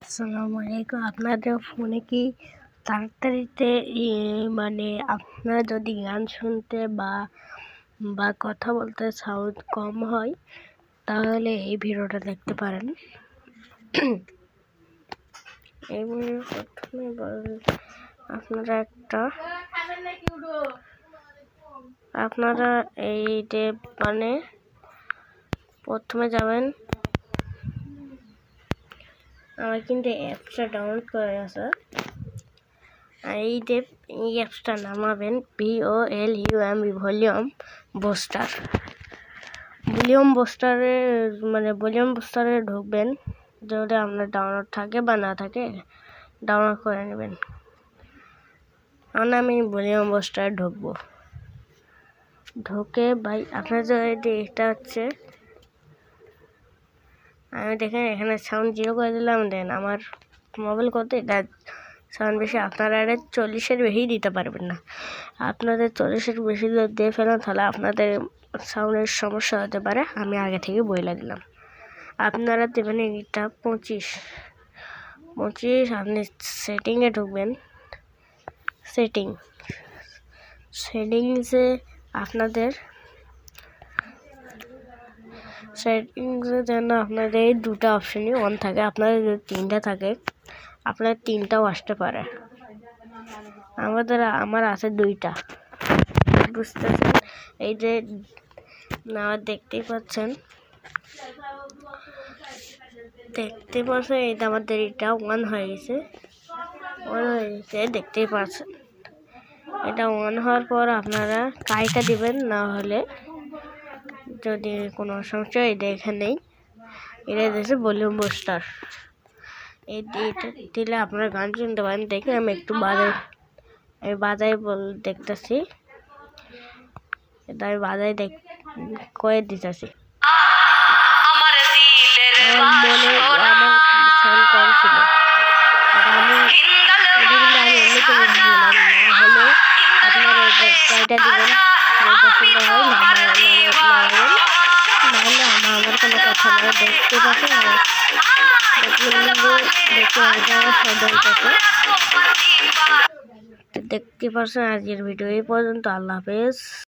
আসসালামু আলাইকুম। আপনাদের ফোনে কি তাড়াতাড়িতে মানে আপনারা যদি গান শুনতে বা কথা বলতে সাউন্ড কম হয় তাহলে এই ভিডিওটা দেখতে পারেন। এবং প্রথমে আপনারা এই যে মানে প্রথমে যাবেন, আমার কিন্তু অ্যাপসটা ডাউনলোড করে আছে। আর এই অ্যাপসটা নামাবেন, VOLUM ভলিউম বুস্টারে ঢুকবেন। যদি আপনার ডাউনলোড থাকে বা না থাকে ডাউনলোড করে নেবেন। আমি ভলিউম বুস্টারে ঢুকবো। ঢুকে ভাই আপনার যে এটা হচ্ছে, আমি দেখেন এখানে সাউন্ড 0 করে দিলাম। দেন আমার মোবাইল কত এটা সাউন্ড বেশি, আপনারা 40-এর বেশি দিতে পারবেন না। আপনাদের 40-এর বেশি যদি দিয়ে ফেলেন তাহলে আপনাদের সাউন্ডের সমস্যা হতে পারে, আমি আগে থেকে বলে দিলাম। আপনারা দেবেন এটা 25। আপনি সেটিংয়ে ঢুকবেন। সেটিংসে আপনাদের যেন আপনাদের এই দুটো অপশনই অন থাকে। আপনাদের যদি 3টা থাকে আপনার 3টাও আসতে পারে। আমার আছে 2টা, বুঝতেছেন? এই যে দেখতেই পাচ্ছেন এইটা আমাদের এটা অন হয়ে গেছে। দেখতেই পাচ্ছেন। এটা অন হওয়ার পর আপনারা কাইটা দিবেন, না হলে যদি কোনো সমস্যা দেখে নেই। এটা দিয়েছে ভলিউম বুস্টার। এইটা দিলে আপনারা গান শুনতে পারেন। দেখে আমি একটু বাজাই দেখতেছি। এটা আমি বাজাই করে দিতেছি। আমার সাউন্ড কম ছিল, আমি এমনি করে দিলাম। না হলে আপনারা কয়টা দিবেন, পছন্দ হয় নাহলে আমার কোনো কথা নয়। দেখতে পাচ্ছেন আজকের ভিডিও এই পর্যন্ত। আল্লাহ হাফেজ।